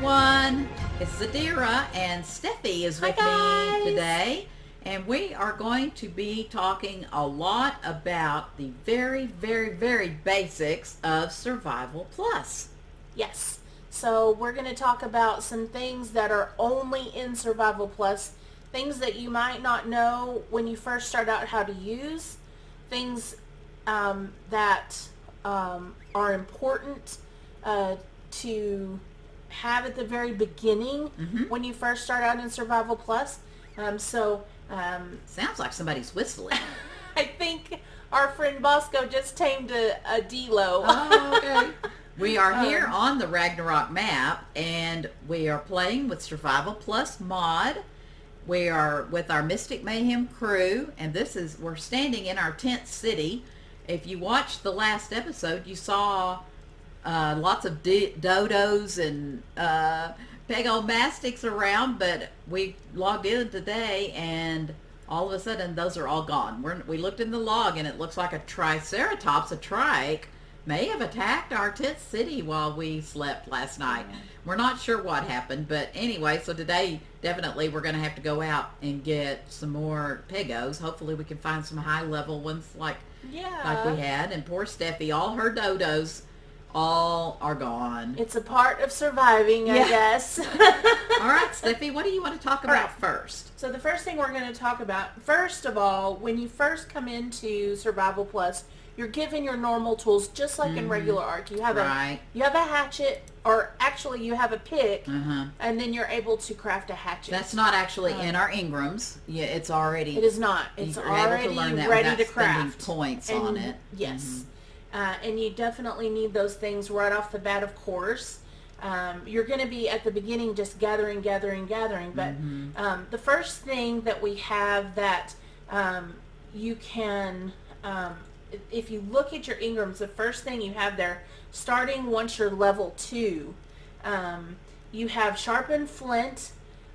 everyone, it's Zadira and Steffi is with me today, and we are going to be talking a lot about the very basics of Survival Plus. Yes, so we're going to talk about some things that are only in Survival Plus, things that you might not know when you first start out how to use, things that are important to have at the very beginning when you first start out in Survival Plus. Sounds like somebody's whistling. I think our friend Bosco just tamed a D-Lo. Oh, okay. We are here on the Ragnarok map, and we are playing with Survival Plus mod. We are with our Mystic Mayhem crew, and we're standing in our tent city. If you watched the last episode, you saw lots of dodos and pegomastics around, but we logged in today and all of a sudden those are all gone. We looked in the log and it looks like a triceratops, a trike, may have attacked our tent city while we slept last night. We're not sure what happened, but anyway, so today definitely we're going to have to go out and get some more pegos. Hopefully we can find some high level ones like we had. And poor Steffi, all her dodos all are gone. It's a part of surviving, I guess. All right, Steffi, what do you want to talk about first? So the first thing we're going to talk about, first of all, when you first come into Survival Plus, you're given your normal tools just like in regular Ark. You have a hatchet, or actually you have a pick, and then you're able to craft a hatchet. That's not actually in our Engrams. Yeah, it's already. It is not. It's already ready to craft. Points on it. Yes. And you definitely need those things right off the bat, of course. You're going to be at the beginning just gathering, but the first thing that we have that you can, if you look at your Engrams, the first thing you have there, starting once you're level 2, you have Sharpened Flint,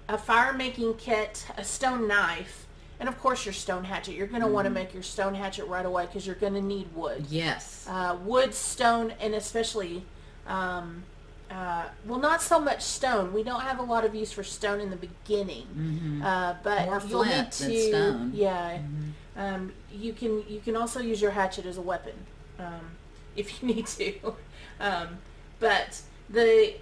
a fire-making kit, a stone knife, and of course your stone hatchet. You're going to want to make your stone hatchet right away because you're going to need wood. Yes. Wood, stone, and especially, well, not so much stone. We don't have a lot of use for stone in the beginning. But more you'll flint need to, than stone. Yeah. You can also use your hatchet as a weapon if you need to. But the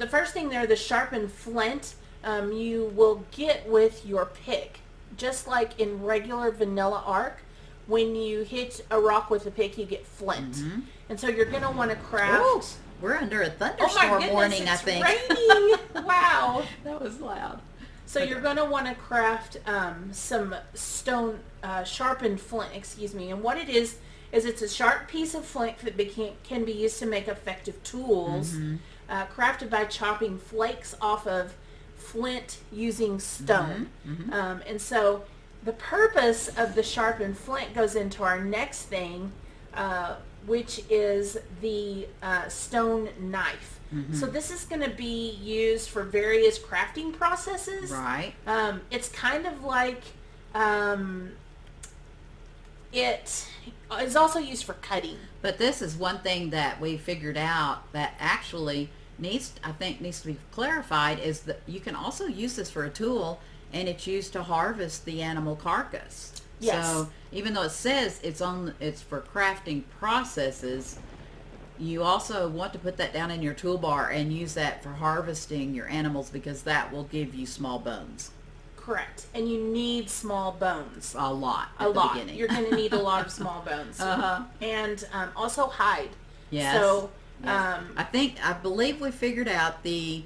first thing there, the Sharpened Flint, you will get with your pick. Just like in regular vanilla Ark, when you hit a rock with a pick, you get flint. And so you're going to want to craft... Ooh, we're under a thunderstorm warning, I think. Raining. Wow. That was loud. So you're going to want to craft some stone, sharpened flint, and what it is it's a sharp piece of flint that can be used to make effective tools, crafted by chopping flakes off of flint using stone. And so the purpose of the sharpened flint goes into our next thing, which is the stone knife. So this is going to be used for various crafting processes. Right. It's kind of like it is also used for cutting. But this is one thing that we figured out that actually needs to be clarified, is that you can also use this for a tool, and it's used to harvest the animal carcass. Yes. So even though it says it's for crafting processes, you also want to put that down in your toolbar and use that for harvesting your animals, because that will give you small bones. Correct. And you need small bones. A lot. A lot. Beginning. You're going to need a lot of small bones. And also hide. Yes. So yes. I believe we figured out the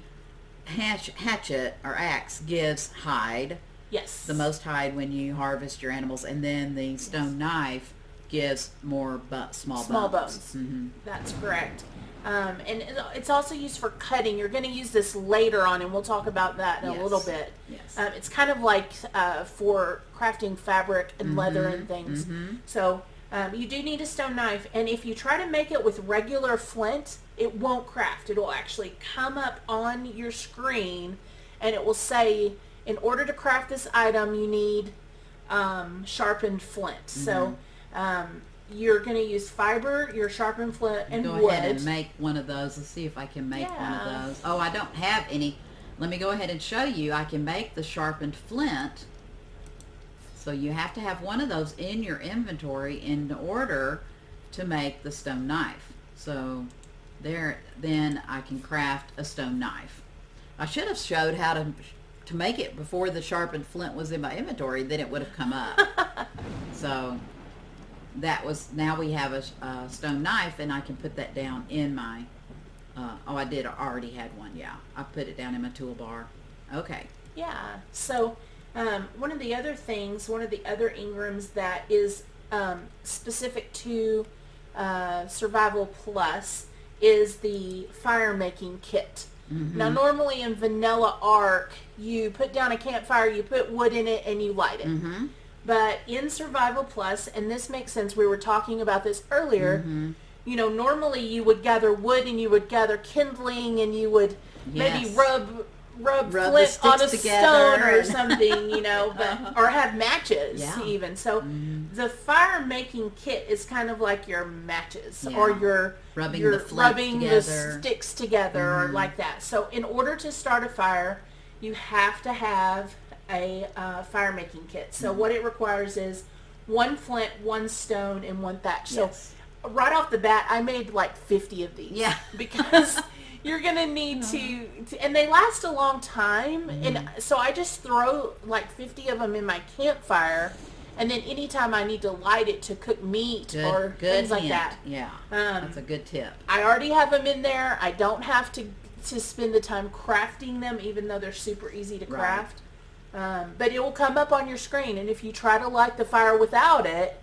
hatchet or axe gives hide. Yes. The most hide when you harvest your animals, and then the stone knife gives more small bones. That's correct. And it's also used for cutting. You're going to use this later on, and we'll talk about that in a little bit. Yes. It's kind of like for crafting fabric and leather and things. So you do need a stone knife, and if you try to make it with regular flint, it won't craft. It'll actually come up on your screen, and it will say, in order to craft this item, you need sharpened flint. So you're going to use fiber, your sharpened flint, and Go wood. ahead and make one of those. Let's see if I can make one of those. Oh, I don't have any. Let me go ahead and show you. I can make the sharpened flint. So you have to have one of those in your inventory in order to make the stone knife. So there, then I can craft a stone knife. I should have showed how to make it before the sharpened flint was in my inventory, then it would have come up. So that was, now we have a stone knife, and I can put that down in my, oh, I already had one, yeah. I put it down in my toolbar. Okay. Yeah, so one of the other things, one of the other Engrams that is specific to Survival Plus is the fire making kit. Mm-hmm. Now normally in Vanilla Ark, you put down a campfire, you put wood in it, and you light it. Mm-hmm. But in Survival Plus, and this makes sense, we were talking about this earlier, Mm-hmm. you know, normally you would gather wood and you would gather kindling and you would maybe rub flint on a stone or something, you know, but, or have matches even. So the fire making kit is kind of like your matches or your rubbing the sticks together or like that. So in order to start a fire, you have to have a fire making kit. So what it requires is 1 flint, 1 stone, and 1 thatch. So right off the bat, I made like 50 of these. Yeah. Because you're going to need to, and they last a long time. And so I just throw like 50 of them in my campfire. And then anytime I need to light it to cook meat or things like that. Yeah, that's a good tip. I already have them in there. I don't have to spend the time crafting them, even though they're super easy to craft. But it will come up on your screen. And if you try to light the fire without it,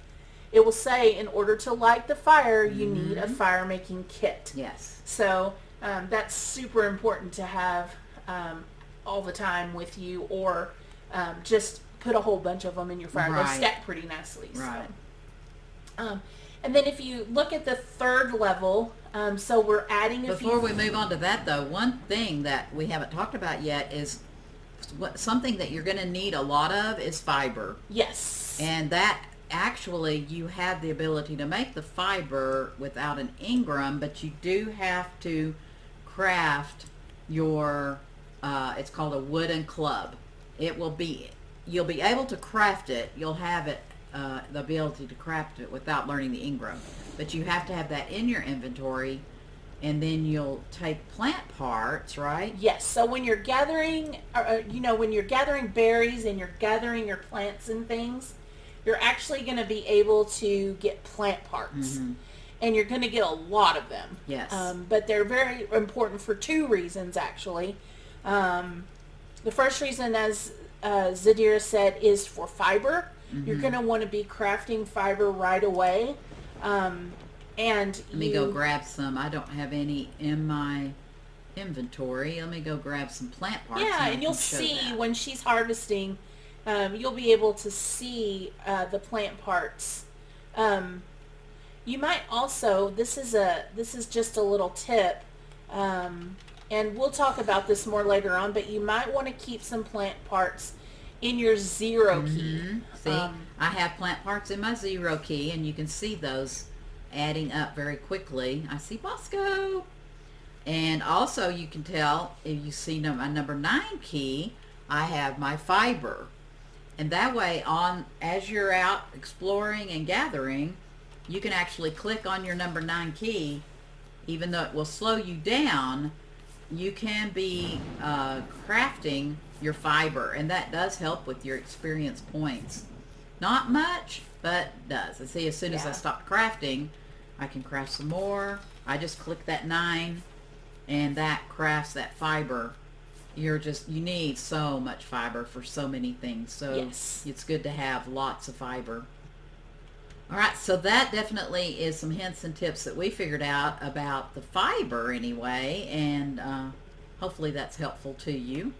it will say, in order to light the fire, you need a fire making kit. Yes. So that's super important to have all the time with you, or just put a whole bunch of them in your fire. They stack pretty nicely. Right. So. And then if you look at the 3rd level, so we're adding a few... Before we move on to that, though, one thing that we haven't talked about yet is something that you're going to need a lot of is fiber. Yes. And that actually, you have the ability to make the fiber without an Engram, but you do have to craft your, it's called a wooden club. You'll be able to craft it. You'll have it, the ability to craft it without learning the Engram. But you have to have that in your inventory, and then you'll take plant parts, right? Yes. So when you're gathering, when you're gathering berries and you're gathering your plants and things, you're actually going to be able to get plant parts. And you're going to get a lot of them. Yes. But they're very important for 2 reasons, actually. The first reason, as Zadira said, is for fiber. You're going to want to be crafting fiber right away. Let me go grab some. I don't have any in my inventory. Let me go grab some plant parts. Yeah, and you'll see when she's harvesting, you'll be able to see the plant parts. You might also, this is just a little tip, and we'll talk about this more later on, but you might want to keep some plant parts in your 0 key. See, I have plant parts in my 0 key, and you can see those adding up very quickly. I see Bosco. And also you can tell, if you see my number 9 key, I have my fiber. And that way, as you're out exploring and gathering, you can actually click on your number 9 key. Even though it will slow you down, you can be crafting your fiber, and that does help with your experience points. Not much, but does. And see, as soon as I stop crafting, I can craft some more. I just click that 9, and that crafts that fiber. You need so much fiber for so many things, so it's good to have lots of fiber. All right, so that definitely is some hints and tips that we figured out about the fiber anyway, and hopefully that's helpful to you.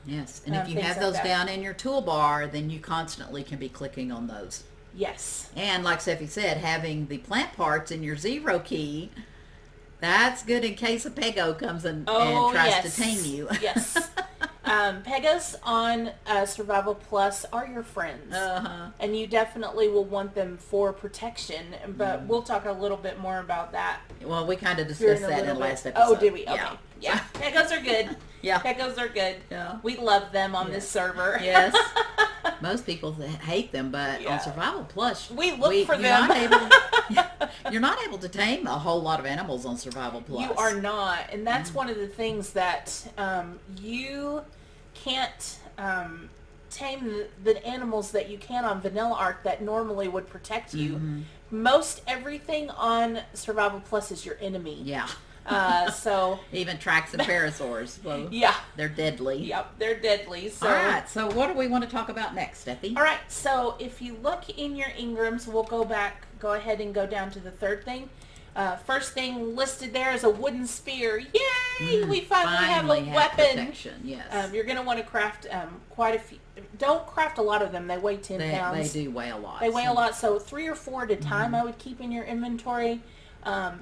Yes, and if you have those down in your toolbar, then you constantly can be clicking on those. Yes. And like Steffi said, having the plant parts in your 0 key, that's good in case a Pego comes in and tries to tame you. Yes. Pegas on Survival Plus are your friends. And you definitely will want them for protection. But we'll talk a little bit more about that. Well, we kind of discussed that in the last episode. Oh, did we? Okay. Yeah. Pegas are good. Yeah. Pegas are good. Yeah. We love them on this server. Yes. Most people hate them, but on Survival Plus, we look for them. You're not able to tame a whole lot of animals on Survival Plus. You are not. And that's one of the things that you can't tame the animals that you can on Vanilla Ark that normally would protect you. Most everything on Survival Plus is your enemy. Yeah. So even Trax and Parasaurs. Well, they're deadly. Yep, they're deadly. So, all right. So what do we want to talk about next, Steffi? All right. So if you look in your Engrams, we'll go ahead and go down to the third thing. First thing listed there is a wooden spear. Yay! We finally have a weapon. Protection. Yes. You're going to want to craft quite a few. Don't craft a lot of them. They weigh 10 pounds. They do weigh a lot. They weigh a lot. So 3 or 4 at a time I would keep in your inventory.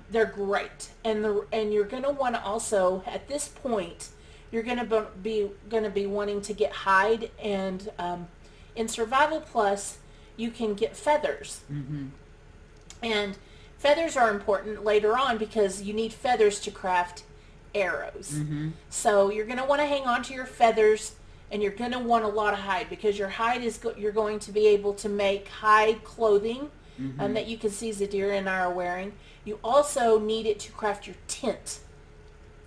They're great. And you're going to want to also, at this point, you're going to be wanting to get hide. And in Survival Plus, you can get feathers. And feathers are important later on because you need feathers to craft arrows. So you're going to want to hang on to your feathers, and you're going to want a lot of hide because your hide you're going to be able to make hide clothing that you can see Zadira and I are wearing. You also need it to craft your tent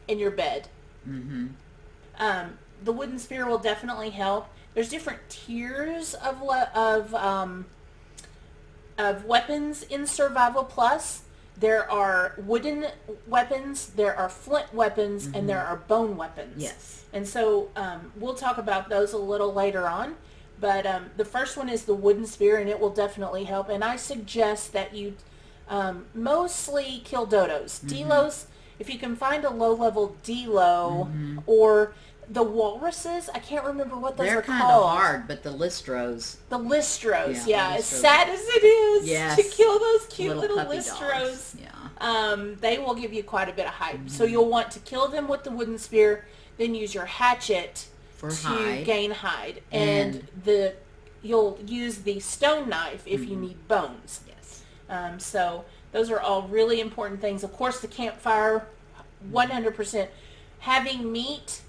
in your bed. The wooden spear will definitely help. There's different tiers of weapons in Survival Plus. There are wooden weapons, there are flint weapons, and there are bone weapons. Yes. And so we'll talk about those a little later on. But the first one is the wooden spear, and it will definitely help. And I suggest that you mostly kill dodos. Delos, if you can find a low-level Delo, or the walruses, I can't remember what those are called. They're kind of hard, but the Listros. The Listros, yeah. As sad as it is to kill those cute little puppy Listros, dogs. Yeah. they will give you quite a bit of hype. So you'll want to kill them with the wooden spear, then use your hatchet to gain hide. And you'll use the stone knife if you need bones. Yes. So those are all really important things. Of course, the campfire, 100%. Having meat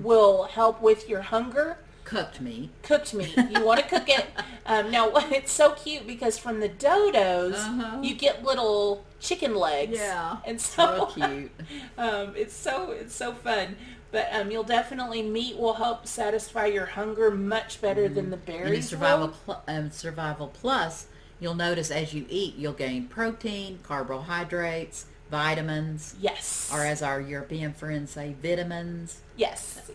will help with your hunger. Cooked meat. You want to cook it. Now, it's so cute because from the dodos, you get little chicken legs. Yeah. And so cute. It's so fun. But meat will help satisfy your hunger much better than the berries. And in Survival Plus, you'll notice as you eat, you'll gain protein, carbohydrates, vitamins. Yes. Or as our European friends say, vitamins. Yes.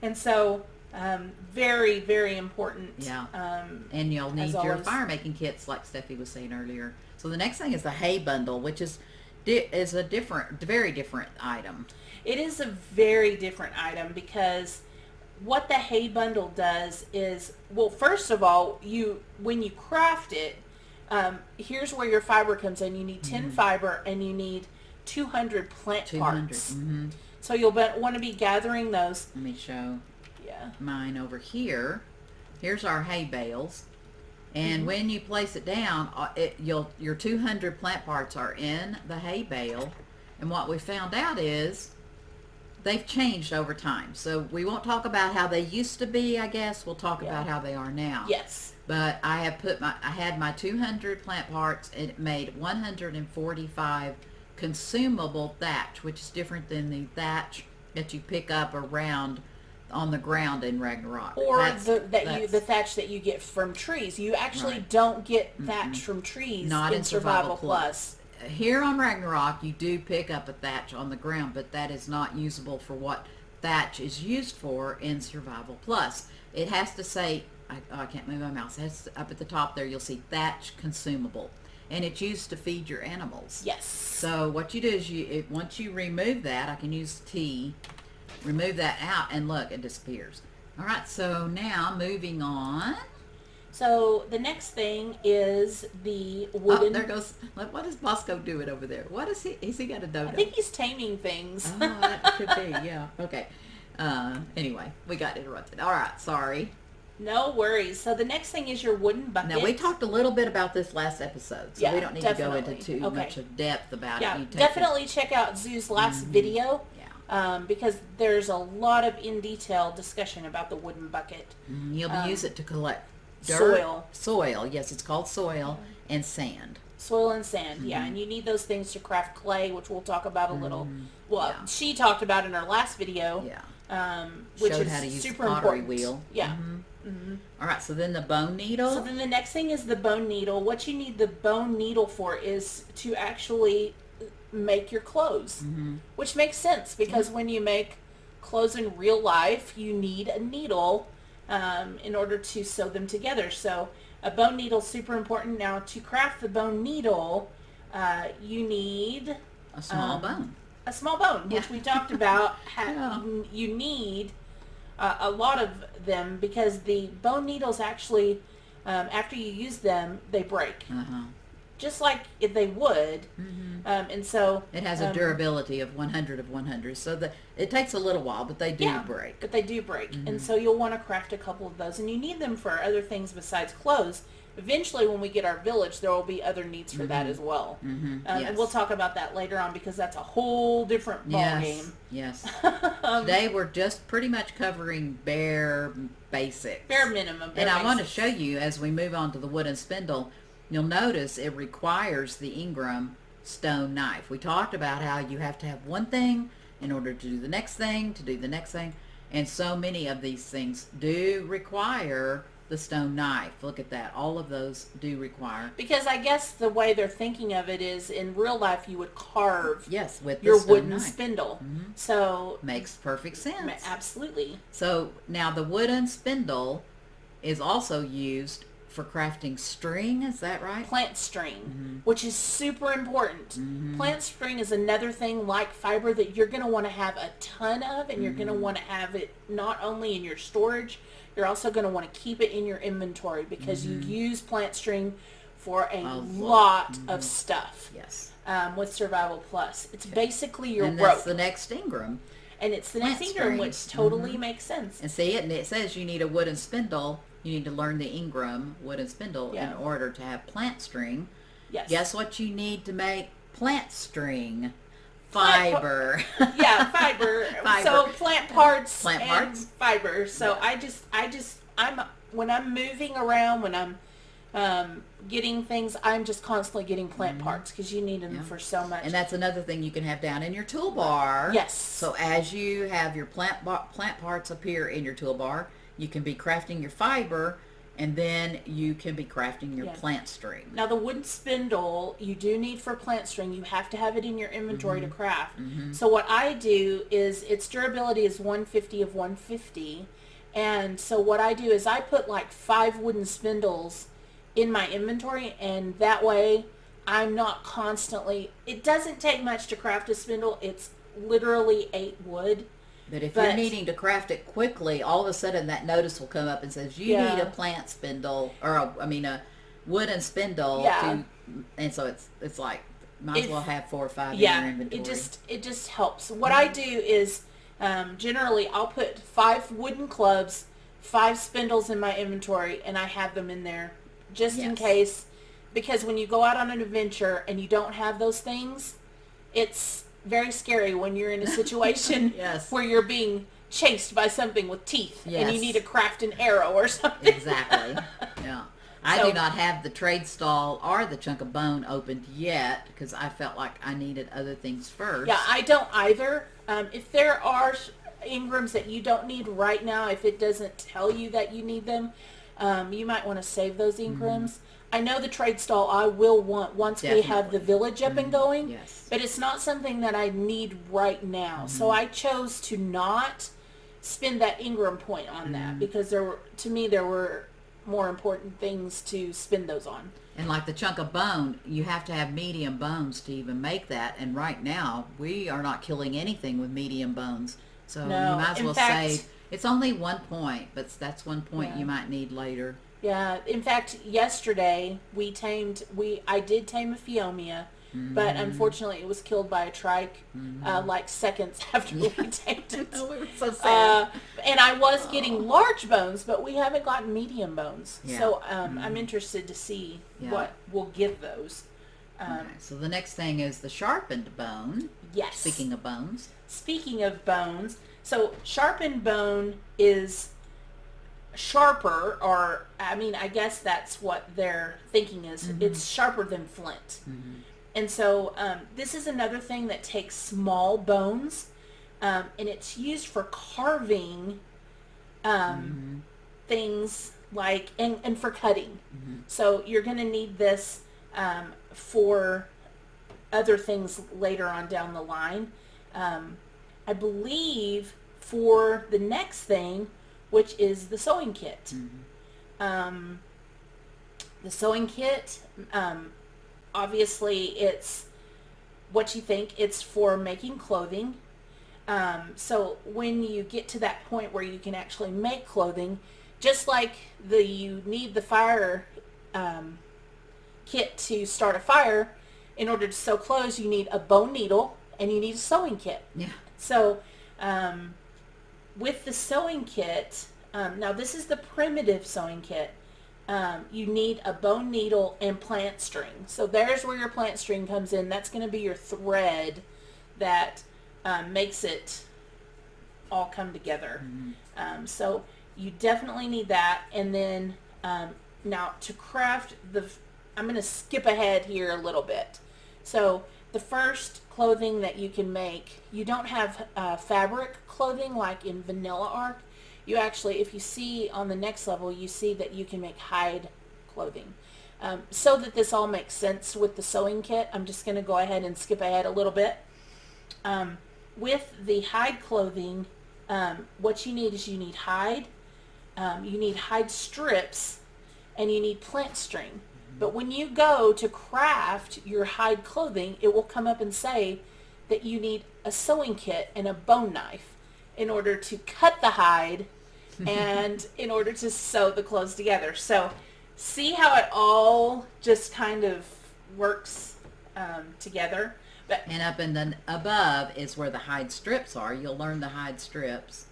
And so, very, very important. Yeah. And you'll need your fire making kits, like Steffi was saying earlier. So the next thing is the hay bundle, which is a very different item. It is a very different item because what the hay bundle does is, well, first of all, when you craft it, here's where your fiber comes in. You need 10 fiber and you need 200 plant parts. So you'll want to be gathering those. Let me show mine over here. Here's our hay bales. And when you place it down, your 200 plant parts are in the hay bale. And what we found out is they've changed over time. So we won't talk about how they used to be, I guess. We'll talk about how they are now. Yes. But I had my 200 plant parts, and it made 145 consumable thatch, which is different than the thatch that you pick up around on the ground in Ragnarok. Or the thatch that you get from trees. You actually don't get thatch from trees Not in Survival Plus. Here on Ragnarok, you do pick up a thatch on the ground, but that is not usable for what thatch is used for in Survival Plus. It has to say, I can't move my mouse, up at the top there, you'll see thatch consumable. And it's used to feed your animals. Yes. So what you do is once you remove that, I can use T, remove that out, and look, it disappears. All right, so now moving on. So the next thing is the wooden... Oh, there goes... What is Bosco doing over there? What is he... Has he got a dodo? I think he's taming things. Oh, that could be, yeah. Okay. Anyway, we got interrupted. All right, sorry. No worries. So the next thing is your wooden bucket. Now, we talked a little bit about this last episode, so we don't need to go into too much of depth about it. Yeah, definitely check out Zoo's last video. Because there's a lot of in detail discussion about the wooden bucket. You'll use it to collect dirt, soil. Yes, it's called soil and sand. Soil and sand, yeah, and you need those things to craft clay, which we'll talk about a little. Well, she talked about in her last video. Which showed is how to use super the pottery important. wheel. Yeah. All right, so then the bone needle. So then the next thing is the bone needle. What you need the bone needle for is to actually make your clothes, which makes sense because when you make clothes in real life, you need a needle in order to sew them together. So a bone needle is super important. Now, to craft the bone needle, you need a small bone. A small bone, which we talked about. You need a lot of them because the bone needles actually, after you use them, they break. Just like if they would. And so it has a durability of 100 of 100. So it takes a little while, but they do break. But they do break. And so you'll want to craft a couple of those. And you need them for other things besides clothes. Eventually, when we get our village, there will be other needs for that as well. And we'll talk about that later on because that's a whole different ball game. Yes. Today we're just pretty much covering bare basics. Bare minimum. And I want to show you as we move on to the wooden spindle, you'll notice it requires the Engram stone knife. We talked about how you have to have one thing in order to do the next thing, and so many of these things do require the stone knife. Look at that. All of those do require. Because I guess the way they're thinking of it is in real life you would carve with your the wooden knife. Spindle. So makes perfect sense. Absolutely. So now the wooden spindle is also used for crafting string, is that right? Plant string, which is super important. Plant string is another thing like fiber that you're going to want to have a ton of, and you're going to want to have it not only in your storage, you're also going to want to keep it in your inventory because you use plant string for a lot of stuff. Yes. With Survival Plus. It's basically your and rope. That's the next Engram. And it's the next Engram, which totally makes sense. And see, it says you need a wooden spindle. You need to learn the Engram wooden spindle in order to have plant string. Yes. Guess what you need to make plant string? Fiber. Fiber. So plant parts and fiber. So I'm when I'm moving around, when I'm getting things, I'm just constantly getting plant parts because you need them for so much. And that's another thing you can have down in your toolbar. Yes. So as you have your plant parts appear in your toolbar, you can be crafting your fiber, and then you can be crafting your plant string. Now the wooden spindle you do need for plant string. You have to have it in your inventory to craft. So what I do is its durability is 150 of 150. And so what I do is I put like 5 wooden spindles in my inventory, and that way I'm not constantly, it doesn't take much to craft a spindle. It's literally 8 wood. But if you're needing to craft it quickly, all of a sudden that notice will come up and says you need a plant spindle, or a wooden spindle. And so it's like might as well have 4 or 5 in your inventory. It just helps. What I do is generally I'll put 5 wooden clubs, 5 spindles in my inventory, and I have them in there just in case. Because when you go out on an adventure and you don't have those things, it's very scary when you're in a situation where you're being chased by something with teeth and you need to craft an arrow or something. Exactly. I do not have the trade stall or the chunk of bone opened yet because I felt like I needed other things first. Yeah, I don't either. If there are Engrams that you don't need right now, if it doesn't tell you that you need them, you might want to save those Engrams. I know the trade stall I will want once we have the village up and going, but it's not something that I need right now. So I chose to not spend that Engram point on that because to me there were more important things to spend those on. And like the chunk of bone, you have to have medium bones to even make that. And right now, we are not killing anything with medium bones. So you might as well save. It's only 1 point, but that's 1 point you might need later. Yeah, in fact, yesterday I did tame a Phiomia. but unfortunately it was killed by a trike like seconds after we taped it. Oh, it was so sad. And I was getting large bones, but we haven't gotten medium bones. Yeah. So I'm interested to see what we'll give those. Okay, so the next thing is the Sharpened Bone. Yes. Speaking of bones. Speaking of bones, so Sharpened Bone is sharper, or I mean, I guess that's what their thinking is. It's sharper than flint. And so this is another thing that takes small bones, and it's used for carving things like, and for cutting. So you're going to need this for other things later on down the line. I believe for the next thing, which is the sewing kit. The sewing kit, obviously it's what you think. It's for making clothing. So when you get to that point where you can actually make clothing, just like you need the fire kit to start a fire, in order to sew clothes, you need a bone needle and you need a sewing kit. Yeah. So with the sewing kit, now this is the primitive sewing kit. You need a bone needle and plant string. So there's where your plant string comes in. That's going to be your thread that makes it all come together. So you definitely need that. And then now to craft I'm going to skip ahead here a little bit. So the first clothing that you can make, you don't have fabric clothing like in Vanilla Arc. You actually, if you see on the next level, you see that you can make hide clothing. So that this all makes sense with the sewing kit, I'm just going to go ahead and skip ahead a little bit. With the hide clothing, what you need is you need hide strips, and you need plant string. But when you go to craft your hide clothing, it will come up and say that you need a sewing kit and a bone knife in order to cut the hide and in order to sew the clothes together. So see how it all just kind of works together. And up in the above is where the hide strips are. You'll learn the hide strips.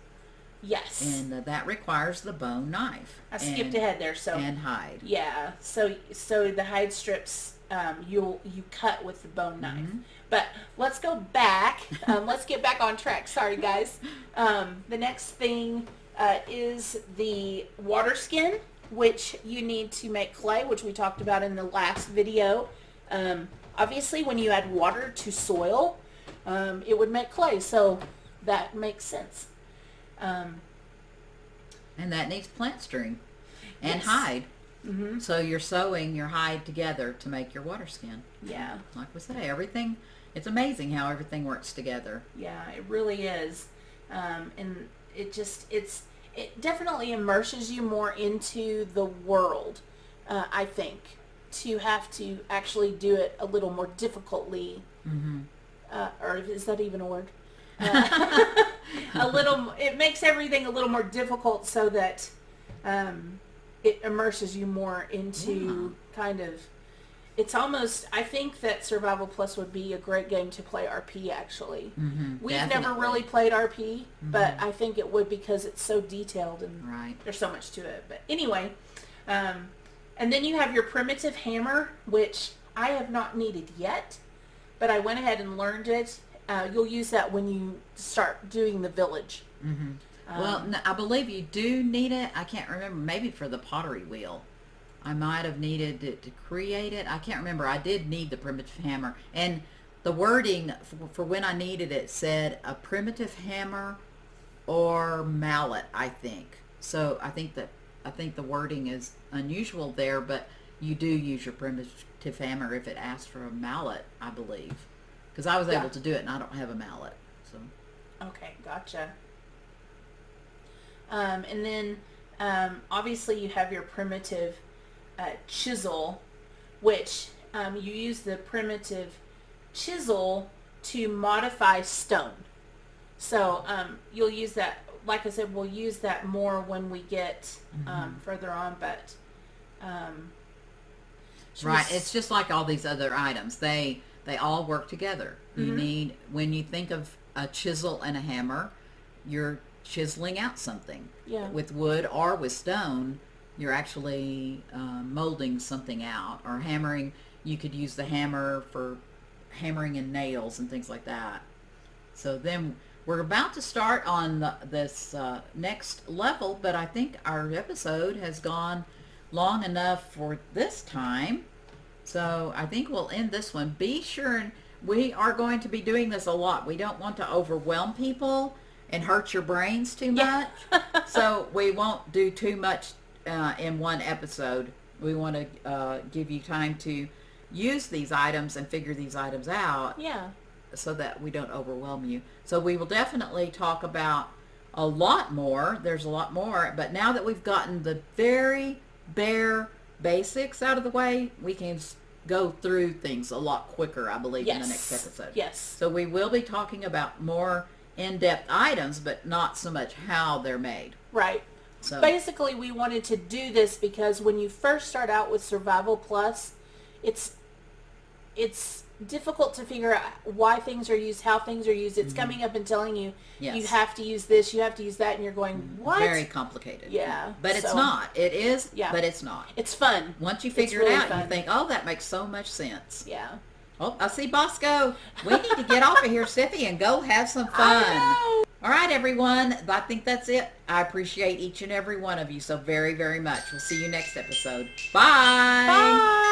Yes. And that requires the bone knife. I skipped ahead there. So and hide. Yeah. So the hide strips you cut with the bone knife. But let's go back. Let's get back on track. Sorry, guys. The next thing is the water skin, which you need to make clay, which we talked about in the last video. Obviously, when you add water to soil, it would make clay. So that makes sense. And that needs plant string and Yes. hide. So you're sewing your hide together to make your water skin. Yeah. Like we say, everything, it's amazing how everything works together. Yeah, it really is. And it definitely immerses you more into the world, I think, to have to actually do it a little more difficultly. Or is that even a word? It makes everything a little more difficult so that it immerses you more into kind of, it's almost, I think that Survival Plus would be a great game to play RP, actually. We've never really played RP, but I think it would, because it's so detailed and there's so much to it. But anyway, and then you have your primitive hammer, which I have not needed yet, but I went ahead and learned it. You'll use that when you start doing the village. Well, I believe you do need it. I can't remember. Maybe for the pottery wheel. I might have needed it to create it. I can't remember. I did need the primitive hammer. And the wording for when I needed it said a primitive hammer or mallet, I think. So I think the wording is unusual there, but you do use your primitive hammer if it asks for a mallet, I believe. Because I was able to do it, and I don't have a mallet. So. Okay, gotcha. And then obviously you have your primitive chisel, which you use the primitive chisel to modify stone. So you'll use that, like I said, we'll use that more when we get further on, but... Right, it's just like all these other items. they all work together. You need, when you think of a chisel and a hammer, you're chiseling out something. Yeah. With wood or with stone, you're actually molding something out. Or hammering, you could use the hammer for hammering in nails and things like that. So then we're about to start on this next level, but I think our episode has gone long enough for this time. So I think we'll end this one. Be sure, and we are going to be doing this a lot. We don't want to overwhelm people and hurt your brains too much. So we won't do too much in one episode. We want to give you time to use these items and figure these items out. Yeah. So that we don't overwhelm you. So we will definitely talk about a lot more. There's a lot more. But now that we've gotten the very bare basics out of the way, we can go through things a lot quicker, I believe, in the next episode. Yes. So we will be talking about more in-depth items, but not so much how they're made. Right. So basically, we wanted to do this because when you first start out with Survival Plus, it's difficult to figure out why things are used, how things are used. It's coming up and telling you, you have to use this, you have to use that, and you're going, what? Very complicated. Yeah. But it's not. It is, but it's not. It's fun. Once you figure it out, you think, oh, that makes so much sense. Yeah. Oh, I see Bosco. We need to get off of here, Steffi, and go have some fun. All right, everyone. I think that's it. I appreciate each and every one of you so very, very much. We'll see you next episode. Bye. Bye.